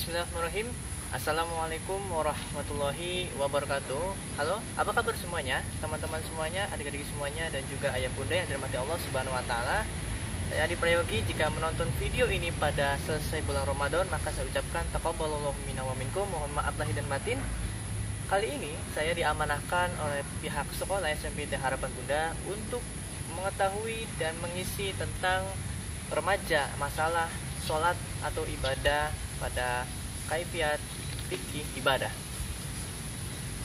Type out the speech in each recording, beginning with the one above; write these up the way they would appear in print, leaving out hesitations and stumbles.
Bismillahirrahmanirrahim. Assalamualaikum warahmatullahi wabarakatuh. Halo, apa kabar semuanya? Teman-teman semuanya, adik-adik semuanya, dan juga ayah bunda yang dirahmati Allah Subhanahu wa taala. Saya Adi Prayogi. Jika menonton video ini pada selesai bulan Ramadan, maka saya ucapkan taqabbalallahu minna wa minkum, mohon maaf lahir dan batin. Kali ini saya diamanahkan oleh pihak sekolah SMP Harapan Bunda untuk mengetahui dan mengisi tentang remaja, masalah sholat atau ibadah pada kaifiat fikih ibadah.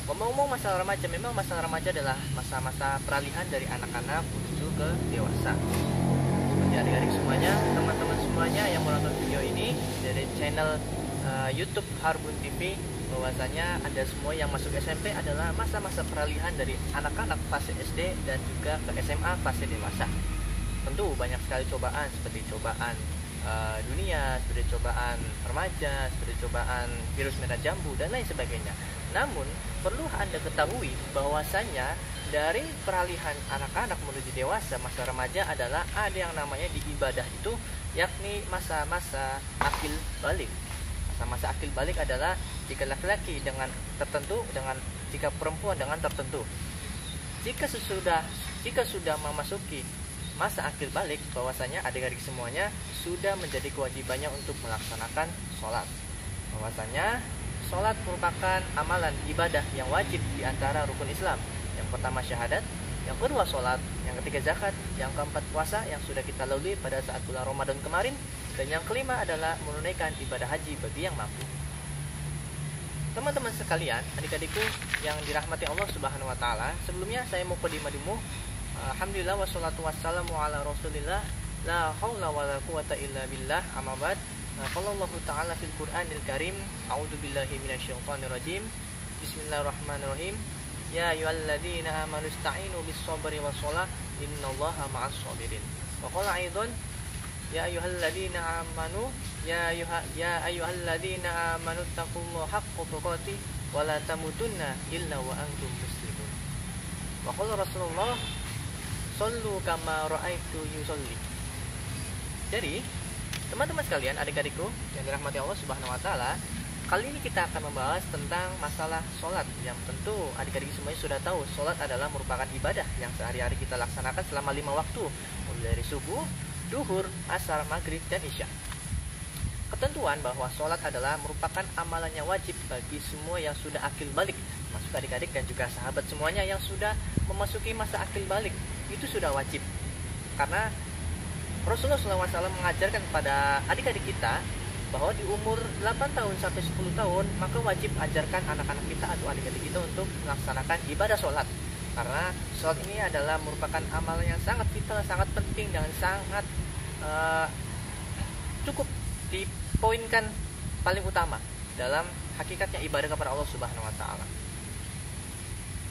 Ngomong-ngomong masalah remaja, memang masalah remaja adalah masa-masa peralihan dari anak-anak menuju ke dewasa. Seperti adik-adik semuanya, teman-teman semuanya yang menonton video ini dari channel YouTube Harbun TV, bahwasanya Anda semua yang masuk SMP adalah masa-masa peralihan dari anak-anak fase SD dan juga ke SMA fase dewasa. Tentu banyak sekali cobaan, seperti cobaan dunia, seperti cobaan remaja, seperti cobaan virus merah jambu dan lain sebagainya. Namun perlu Anda ketahui bahwasanya dari peralihan anak-anak menuju dewasa, masa remaja adalah ada yang namanya di ibadah itu, yakni masa-masa akil balik. Masa-masa akil balik adalah jika laki-laki dengan tertentu, dengan jika perempuan dengan tertentu. Jika sudah memasuki masa akil balik, bahwasanya adik-adik semuanya sudah menjadi kewajibannya untuk melaksanakan sholat. Bahwasanya sholat merupakan amalan ibadah yang wajib di antara rukun Islam. Yang pertama syahadat, yang kedua sholat, yang ketiga zakat, yang keempat puasa yang sudah kita lalui pada saat bulan Ramadan kemarin, dan yang kelima adalah menunaikan ibadah haji bagi yang mampu. Teman-teman sekalian, adik-adikku yang dirahmati Allah Subhanahu wa taala, sebelumnya saya mau qadimah dulu. Alhamdulillah wassalatu wassalamu ala Rasulillah, la haula wala quwata illa billah, amma ba'd. Qala Allah Ta'ala fil Qur'anil Karim, a'udzu billahi minasyaitonir rajim. Bismillahirrahmanirrahim. Ya ayyuhalladzina amanu ista'inu bis sabri was shalah, innallaha ma'as sabirin. Wa qala aidan, ya ayyuhalladzina amanu ya ayyuhalladzina amanu taqullaha haqqa tuqatih wa la tamutunna illa wa antum muslimun. Wa qala Rasulullah sallu kama ra'aitu yusalli. Jadi, teman-teman sekalian, adik-adikku yang dirahmati Allah Subhanahu wa taala, kali ini kita akan membahas tentang masalah sholat. Yang tentu adik-adik semuanya sudah tahu, sholat adalah merupakan ibadah yang sehari-hari kita laksanakan selama 5 waktu, mulai dari subuh, duhur, asar, maghrib, dan isya. Ketentuan bahwa sholat adalah merupakan amalan yang wajib bagi semua yang sudah akil balik, termasuk adik-adik dan juga sahabat semuanya yang sudah memasuki masa akil balik. Itu sudah wajib, karena Rasulullah SAW mengajarkan kepada adik-adik kita bahwa di umur 8 tahun sampai 10 tahun maka wajib ajarkan anak-anak kita atau adik-adik kita untuk melaksanakan ibadah sholat, karena sholat ini adalah merupakan amalan yang sangat vital, sangat penting, dan sangat cukup dipoinkan paling utama dalam hakikatnya ibadah kepada Allah Subhanahu wa taala.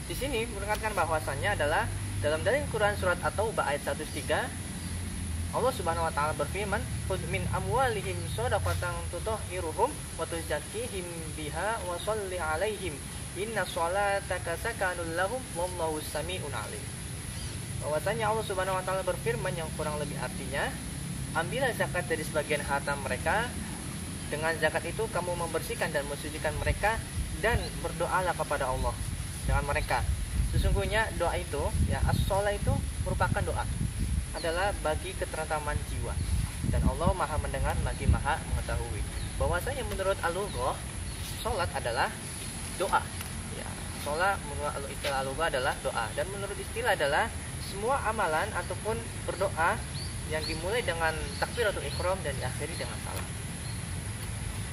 Di sini menekankan bahwasannya adalah dalam dalil Quran surat At-Taubah ayat 103, Allah Subhanahu wa taala berfirman, "Khudz min amwalihim shadaqatan tutahhiruhum wa tuzakkihim biha wa shalli 'alaihim inna sholataka sakanul lahum wallahu sami'un 'alim." Bahwasanya Allah Subhanahu wa taala berfirman yang kurang lebih artinya, ambillah zakat dari sebagian harta mereka, dengan zakat itu kamu membersihkan dan mensucikan mereka, dan berdoalah kepada Allah dengan mereka. Sesungguhnya doa itu, ya, as-sholat itu merupakan doa, adalah bagi ketentraman jiwa, dan Allah Maha mendengar lagi Maha mengetahui. Bahwasanya menurut al-lughah, sholat adalah doa. Ya, sholat menurut istilah al-lughah adalah doa, dan menurut istilah adalah semua amalan ataupun berdoa yang dimulai dengan takbiratul ihram dan diakhiri dengan salam.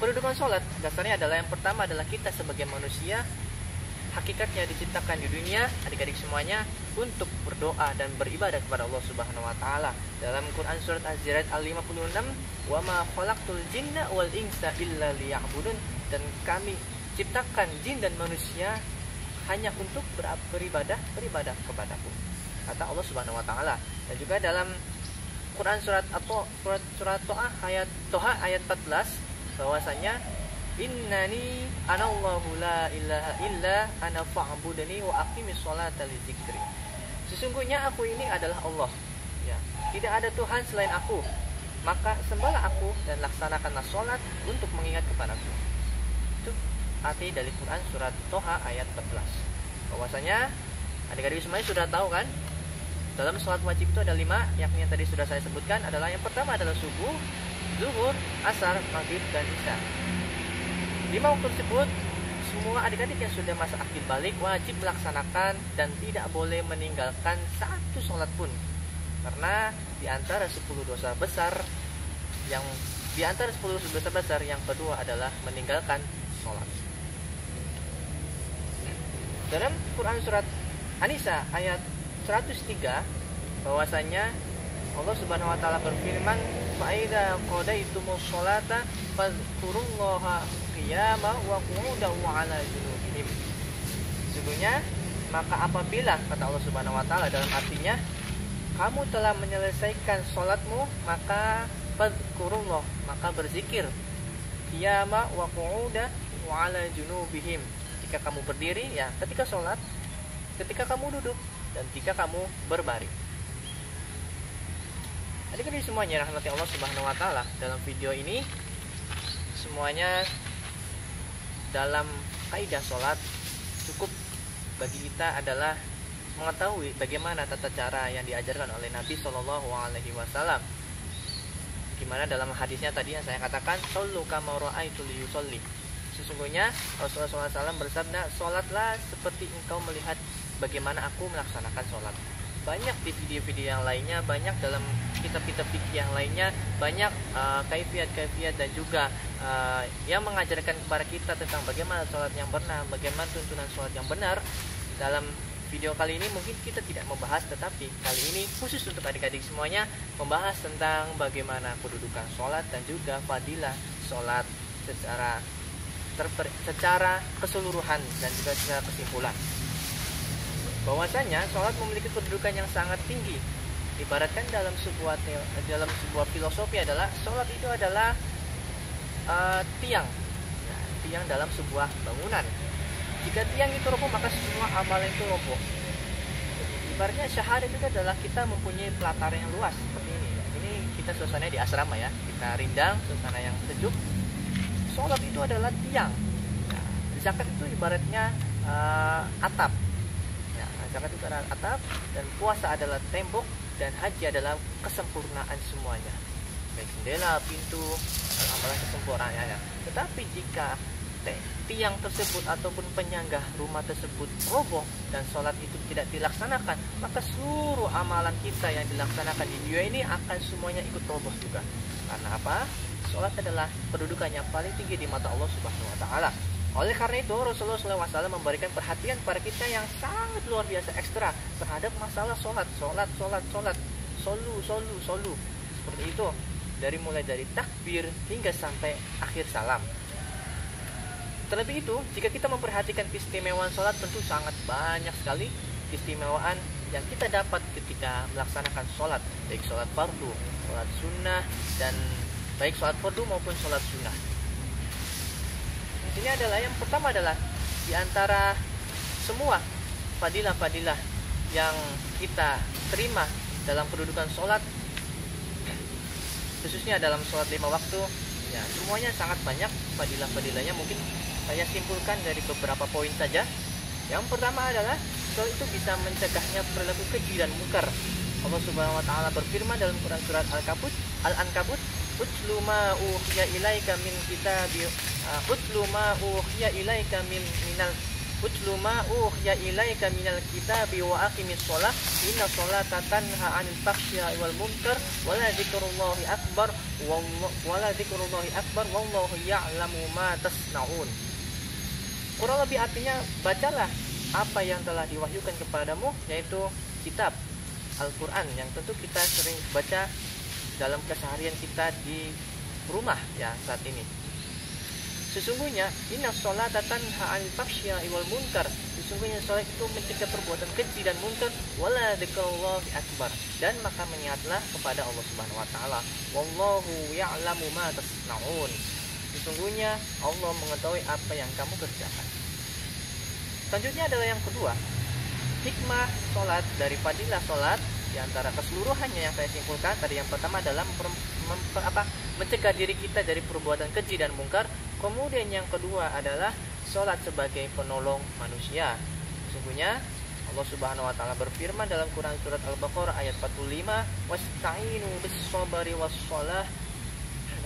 Kedudukan sholat dasarnya adalah, yang pertama adalah kita sebagai manusia hakikatnya diciptakan di dunia, adik-adik semuanya, untuk berdoa dan beribadah kepada Allah Subhanahu wa taala. Dalam Quran surat Az-Zariyat al-56, "Wa ma khalaqtul jinna wal insa illa liya'budun," dan kami ciptakan jin dan manusia hanya untuk beribadah kepadaku, kata Allah Subhanahu wa taala. Dan juga dalam Quran surat Toha ayat 14, bahwasanya innani anallahu la ilaha illa ana fa'budni wa aqimis sholata li dzikri. Sesungguhnya aku ini adalah Allah, ya. Tidak ada Tuhan selain aku, maka sembahlah aku dan laksanakanlah sholat untuk mengingat kepadaku. Itu arti dari Quran surat Toha ayat 14. Bahwasanya adik-adik semuanya sudah tahu kan, dalam sholat wajib itu ada 5, yakni yang tadi sudah saya sebutkan adalah yang pertama adalah subuh, zuhur, asar, maghrib, dan isya. 5 waktu tersebut semua adik-adik yang sudah masa akil balik wajib melaksanakan dan tidak boleh meninggalkan satu sholat pun. Karena di antara 10 dosa besar yang kedua adalah meninggalkan sholat. Dalam Quran surat An-Nisa ayat 103 bahwasanya Allah Subhanahu wa taala berfirman, "Fa idza qadaytumus sholata fadhkurullaha qiyaman wa qu'udan wa 'ala junubihim." Sesungguhnya maka apabila kata Allah Subhanahu wa taala dalam artinya kamu telah menyelesaikan sholatmu, maka fadhkurullah, maka berzikir, qiyaman wa qu'udan wa 'ala junubihim. Ketika kamu berdiri ya ketika sholat, ketika kamu duduk, dan ketika kamu berbaring. Adik-adik semuanya rahmati Allah Subhanahu wa taala, dalam video ini semuanya dalam kaidah sholat cukup bagi kita adalah mengetahui bagaimana tata cara yang diajarkan oleh Nabi Shallallahu Alaihi Wasallam. Gimana dalam hadisnya tadi yang saya katakan, "Shollu kama ra'aitul yusolli." Sesungguhnya Rasulullah SAW bersabda, "Sholatlah seperti engkau melihat bagaimana aku melaksanakan sholat." Banyak di video-video yang lainnya, banyak dalam kitab-kitab fikih yang lainnya, banyak kaifiat-kaifiat dan juga yang mengajarkan kepada kita tentang bagaimana sholat yang benar, bagaimana tuntunan sholat yang benar. Dalam video kali ini mungkin kita tidak membahas, tetapi kali ini khusus untuk adik-adik semuanya membahas tentang bagaimana kedudukan sholat dan juga fadilah sholat secara keseluruhan dan juga secara kesimpulan. Bahwasanya sholat memiliki kedudukan yang sangat tinggi. Ibaratkan dalam sebuah filosofi adalah sholat itu adalah tiang dalam sebuah bangunan. Jika tiang itu roboh, maka semua amalan itu roboh. Ibaratnya syahadat itu adalah kita mempunyai pelataran yang luas seperti ini. Ini kita suasana di asrama ya, kita rindang suasana yang sejuk. Sholat itu adalah tiang. Zakat itu ibaratnya atap. Zakat itu adalah atap, dan puasa adalah tembok, dan haji adalah kesempurnaan semuanya, baik jendela, pintu, amalan kesempurnaannya. Tetapi jika tiang tersebut ataupun penyangga rumah tersebut roboh dan sholat itu tidak dilaksanakan, maka seluruh amalan kita yang dilaksanakan di dunia ini akan semuanya ikut roboh juga. Karena apa? Sholat adalah kedudukan yang paling tinggi di mata Allah Subhanahu wa taala. Oleh karena itu Rasulullah SAW memberikan perhatian pada kita yang sangat luar biasa ekstra terhadap masalah sholat. Solu seperti itu, mulai dari takbir hingga sampai akhir salam. Terlebih itu, jika kita memperhatikan keistimewaan sholat, tentu sangat banyak sekali keistimewaan yang kita dapat ketika melaksanakan sholat, baik sholat fardu, sholat sunnah, dan baik sholat fardu maupun sholat sunnah. Ini adalah yang pertama adalah di antara semua fadilah-fadilah yang kita terima dalam kedudukan sholat, khususnya dalam sholat 5 waktu, ya semuanya sangat banyak fadilah-fadilahnya. Mungkin saya simpulkan dari beberapa poin saja. Yang pertama adalah sholat itu bisa mencegahnya perilaku keji dan mungkar. Allah Subhanahu wa taala berfirman dalam Quran surat Al-Ankabut, "Utlu ma uhiya ilaika min kitabi utlu ma uhiya ilaika minal kitabi wa aqimis shalah inna sholata tanha 'anil fahsya'i wal munkar wala dzikrullahi akbar wallahu ya'lamu ma tasna'un." Kurang lebih artinya, bacalah apa yang telah diwahyukan kepadamu, yaitu kitab Al-Quran yang tentu kita sering baca dalam keseharian kita di rumah ya saat ini. Sesungguhnya inna sholata tanha 'anil fahsya'i wal munkar, sesungguhnya sholat itu mencegah perbuatan keji dan munkar, wala dzikrullahi akbar, dan maka mengingatlah kepada Allah Subhanahu wa taala. Wallahu ya'lamu ma tasna'un, sesungguhnya Allah mengetahui apa yang kamu kerjakan. Selanjutnya adalah yang kedua, hikmah sholat dari fadilah sholat. Di antara keseluruhannya yang saya simpulkan tadi, yang pertama adalah mencegah diri kita dari perbuatan keji dan mungkar. Kemudian yang kedua adalah sholat sebagai penolong manusia. Sesungguhnya Allah Subhanahu wa taala berfirman dalam Quran surat Al-Baqarah ayat 45, "Wasta'inu bis-sabri was-shalah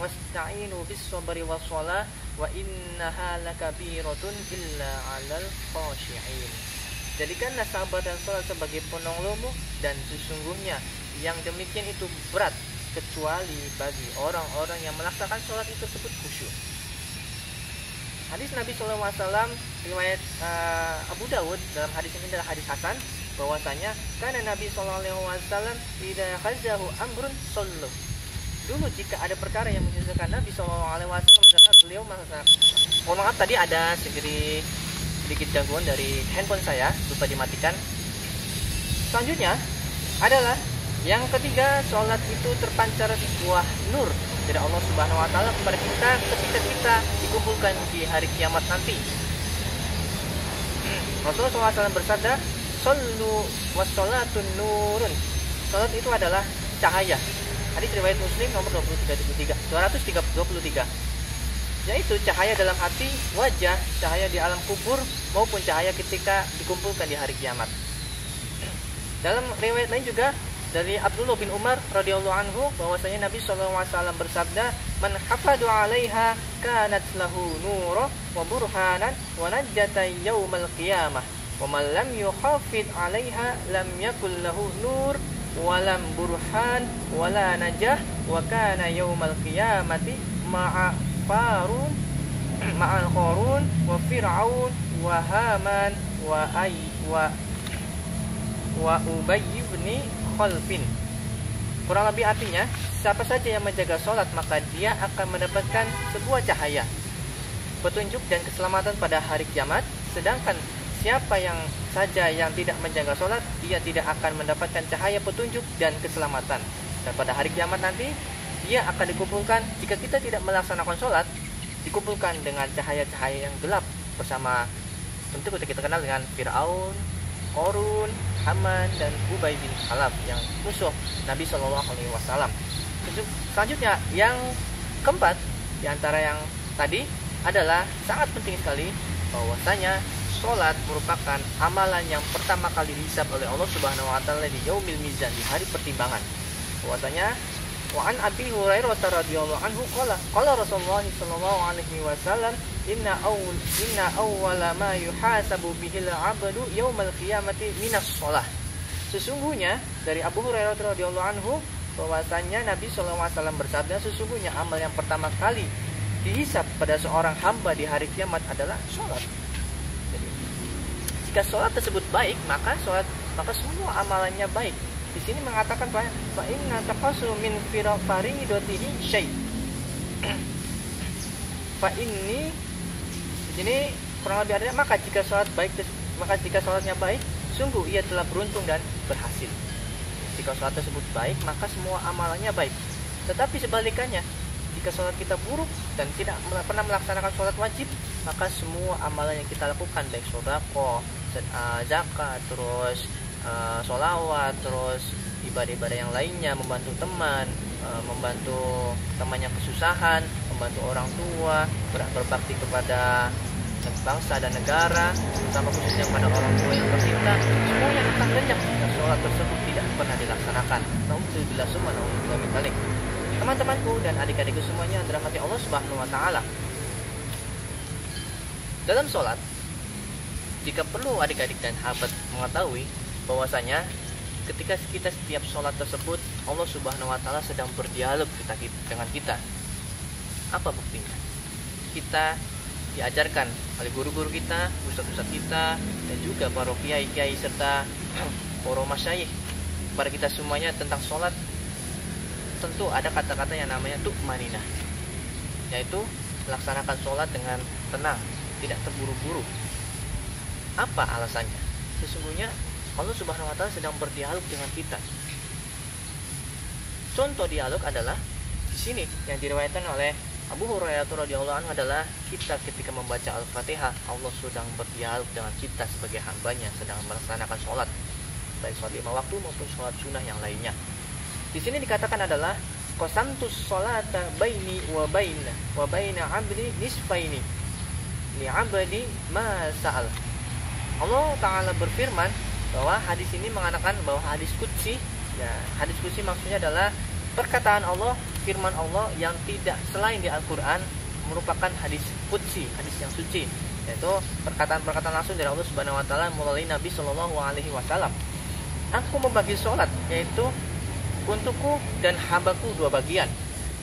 wasta'inu bis-sabri was-shalah wa innaha lakabiratun illa 'alal khashi'in." Jadikanlah sabar dan sholat sebagai penolongmu, dan sesungguhnya yang demikian itu berat kecuali bagi orang-orang yang melaksanakan sholat itu tersebut khusyuk. Hadis Nabi SAW riwayat Abu Dawud, dalam hadis ini adalah hadis hasan, bahwasanya karena Nabi SAW tidak khazahu amrun sallu. Dulu jika ada perkara yang menyusahkan Nabi SAW, beliau melaksanakan. Mohon maaf, tadi ada sedikit gangguan dari handphone saya, lupa dimatikan. Selanjutnya adalah yang ketiga, sholat itu terpancar sebuah nur dari Allah Subhanahu wa taala kepada kita ketika kita dikumpulkan di hari kiamat nanti. Rasulullah SAW bersabda, "Shollu wassalatun nurun." Sholat itu adalah cahaya. Hadis riwayat Muslim nomor 233, yaitu cahaya dalam hati, wajah, cahaya di alam kubur, maupun cahaya ketika dikumpulkan di hari kiamat. Dalam riwayat lain juga dari Abdullah bin Umar radhiyallahu anhu, bahwasanya Nabi SAW bersabda, "Man hafadu 'alaiha kanat lahu nura wa burhanan wa najjata yaumal qiyamah wa man lam yuhafid 'alaiha lam yakul lahu nur wa lam burhan wa la najah wa kana yaumal qiyamati ma'a Qarun ma'al Qarun wa Fir'aun wa Haman wa Ubay bin Khalfin." Kurang lebih artinya, siapa saja yang menjaga sholat maka dia akan mendapatkan sebuah cahaya, petunjuk dan keselamatan pada hari kiamat. Sedangkan siapa saja yang tidak menjaga sholat, dia tidak akan mendapatkan cahaya, petunjuk dan keselamatan. Dan pada hari kiamat nanti dia akan dikumpulkan, jika kita tidak melaksanakan sholat, dikumpulkan dengan cahaya-cahaya yang gelap bersama, tentu kita kenal dengan Fir'aun, Qarun, Haman, dan Ubay bin Khalaf yang musuh Nabi SAW. Selanjutnya yang keempat di antara yang tadi adalah sangat penting sekali, bahwasanya sholat merupakan amalan yang pertama kali dihisab oleh Allah Subhanahu wa taala di yaumil mizan, di hari pertimbangan. Bahwasanya wa an Abi Hurairah radhiyallahu anhu qala Rasulullah sallallahu alaihi wasallam, inna awwala ma yuhasabu bihil 'abdu yaumal qiyamati minas shalah. Sesungguhnya dari Abu Hurairah radhiyallahu anhu, bahwasanya Nabi sallallahu alaihi wasallam bersabda, sesungguhnya amal yang pertama kali dihisab pada seorang hamba di hari kiamat adalah sholat. Jadi, jika sholat tersebut baik, maka semua amalannya baik. Di sini mengatakan fa inna taqasu min faridatihi syai'. Fa ini di sini kurang lebih artinya, maka jika sholatnya baik, sungguh ia telah beruntung dan berhasil. Jika sholat tersebut baik, maka semua amalannya baik. Tetapi sebalikannya, jika sholat kita buruk dan tidak pernah melaksanakan sholat wajib, maka semua amalan yang kita lakukan, baik sedekah, zakat, terus sholawat, terus ibadah-ibadah yang lainnya, membantu teman, membantu temannya kesusahan, membantu orang tua, berbakti kepada bangsa dan negara, terutama khususnya pada orang tua yang tercinta, semuanya akan lenyap jika sholat tersebut tidak pernah dilaksanakan. Alhamdulillah subhanahu wa ta'ala. Teman-temanku dan adik-adikku semuanya dirahmati Allah Subhanahu wa taala. Dalam sholat, jika perlu adik-adik dan sahabat mengetahui bahwasanya ketika kita setiap sholat tersebut, Allah Subhanahu wa taala sedang berdialog dengan kita. Apa buktinya? Kita diajarkan oleh guru-guru kita, ustaz-ustaz kita, dan juga para kiai-kiai serta para masyayikh kepada kita semuanya tentang sholat. Tentu ada kata-kata yang namanya tu'maninah, yaitu melaksanakan sholat dengan tenang, tidak terburu-buru. Apa alasannya? Sesungguhnya Allah Subhanahu wa taala sedang berdialog dengan kita. Contoh dialog adalah di sini yang diriwayatkan oleh Abu Hurairah radhiyallahu anhu adalah kita ketika membaca Al-Fatihah, Allah sedang berdialog dengan kita sebagai hambanya sedang melaksanakan sholat, baik sholat 5 waktu maupun sholat sunnah yang lainnya. Di sini dikatakan adalah qasamtus sholata baini wa baina 'abdi nisfaini li 'abdi ma sa'al. Allah Ta'ala berfirman bahwa hadis ini mengatakan bahwa hadis qudsi, ya, hadis qudsi maksudnya adalah perkataan Allah, firman Allah yang tidak selain di Al-Quran merupakan hadis qudsi, hadis yang suci, yaitu perkataan-perkataan langsung dari Allah Subhanahu wa taala melalui Nabi Shallallahu alaihi wasallam. Aku membagi sholat, yaitu untukku dan hambaku dua bagian,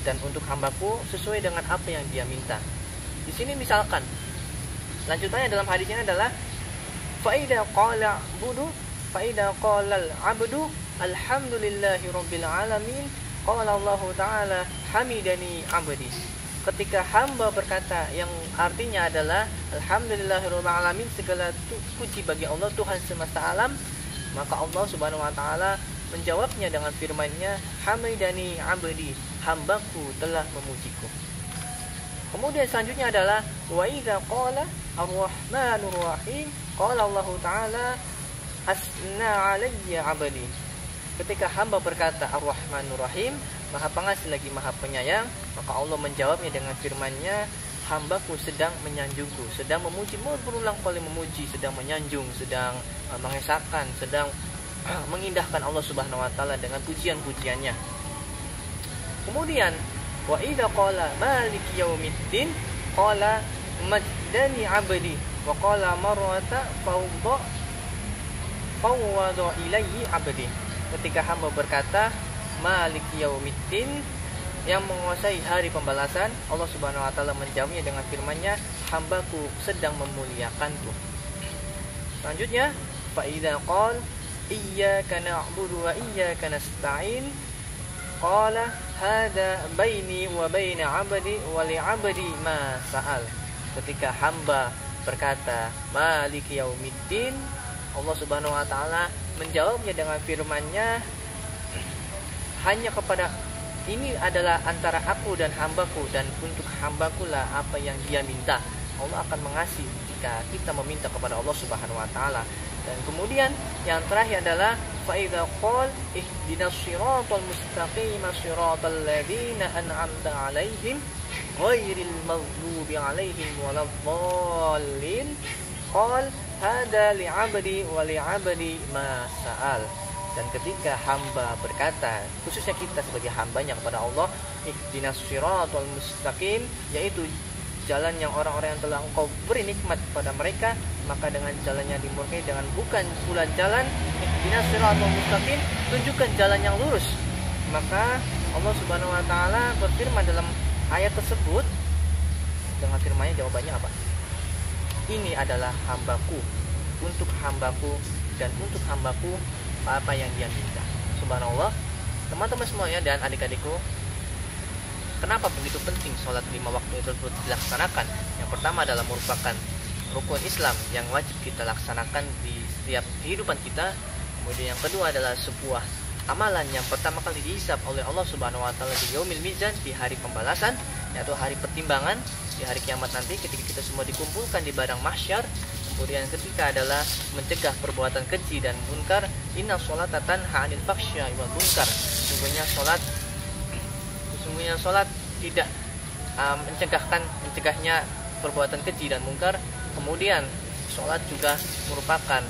dan untuk hambaku sesuai dengan apa yang dia minta. Di sini misalkan lanjutannya dalam hadisnya adalah faida qala al-'abdu alhamdulillahi rabbil alamin qala Allah Ta'ala hamidani 'abdi. Ketika hamba berkata, yang artinya adalah alhamdulillahi rabbil alamin, segala puji bagi Allah Tuhan semesta alam, maka Allah Subhanahu wa taala menjawabnya dengan firman-Nya hamidani 'abdi, hambaku telah memujiku. Kemudian selanjutnya adalah wa idza qala ar-rahmanur rahim qala Allah Ta'ala asna 'alayya 'abdi. Ketika hamba berkata ar-rahmanur rahim, maha pengasih lagi maha penyayang, maka Allah menjawabnya dengan firman-Nya hambaku sedang menyanjungku, sedang memuji, berulang kali memuji, sedang menyanjung, sedang mengesahkan, sedang mengindahkan Allah Subhanahu wa taala dengan pujian-pujiannya. Kemudian wa idza qala maliki yaumiddin qala majdani 'abdi wa qala marrata fawwada ilayhi 'abdi. Ketika hamba berkata maliki yaumiddin, yang menguasai hari pembalasan, Allah Subhanahu wa taala menjawabnya dengan firman-Nya hambaku sedang memuliakanku. Selanjutnya fa idza qala iyyaka na'budu wa iyyaka nasta'in qala hadza baini wa baina 'abdi wa li 'abdi ma sa'al. Ketika hamba berkata maliki yaumiddin, Allah Subhanahu wa taala menjawabnya dengan firman-Nya hanya kepada ini adalah antara aku dan hambaku, dan untuk hambaku lah apa yang dia minta. Allah akan mengasihi jika kita meminta kepada Allah Subhanahu wa taala. Dan kemudian yang terakhir adalah fa idza qala ihdinas siratal mustaqim siratal ladzina an'amta 'alaihim ghairil maghdubi 'alaihim waladdallin qala hada li 'abdi wa li 'abdi ma sa'al. Dan ketika hamba berkata, khususnya kita sebagai hambanya kepada Allah, ihdinas siratal mustaqim, yaitu jalan yang orang-orang yang telah Engkau beri nikmat kepada mereka, maka dengan jalannya dimurkai, dengan bukan pula jalan ihdinas siratal mustaqim, tunjukkan jalan yang lurus. Maka Allah Subhanahu wa taala berfirman dalam ayat tersebut, dengan firman-Nya jawabannya apa? Ini adalah hambaku, untuk hambaku dan untuk hambaku apa yang dia minta. Subhanallah. Teman-teman semuanya dan adik-adikku, kenapa begitu penting sholat 5 waktu itu dilaksanakan? Yang pertama adalah merupakan rukun Islam yang wajib kita laksanakan di setiap kehidupan kita. Kemudian yang kedua adalah sebuah amalan yang pertama kali dihisab oleh Allah Subhanahu wa taala di yaumil mizan, di hari pembalasan, yaitu hari pertimbangan, di hari kiamat nanti ketika kita semua dikumpulkan di padang mahsyar. Kemudian ketiga adalah mencegah perbuatan keji dan munkar. Inna sholata tanha 'anil fahsya'i wal munkar. Sesungguhnya sholat tidak mencegahnya perbuatan keji dan munkar. Kemudian sholat juga merupakan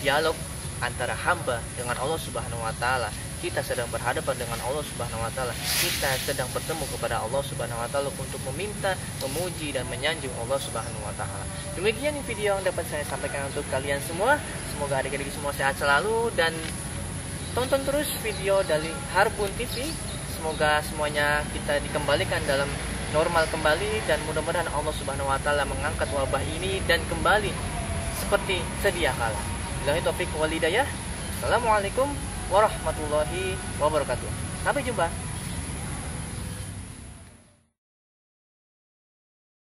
dialog antara hamba dengan Allah Subhanahu wa taala. Kita sedang berhadapan dengan Allah Subhanahu wa taala. Kita sedang bertemu kepada Allah Subhanahu wa taala untuk meminta, memuji dan menyanjung Allah Subhanahu wa taala. Demikian video yang dapat saya sampaikan untuk kalian semua. Semoga adik-adik semua sehat selalu dan tonton terus video dari Harbun TV. Semoga semuanya kita dikembalikan dalam normal kembali, dan mudah-mudahan Allah Subhanahu wa taala mengangkat wabah ini dan kembali seperti sedia kala. Billahi taufiq wal hidayah. Assalamualaikum warahmatullahi wabarakatuh. Sampai jumpa.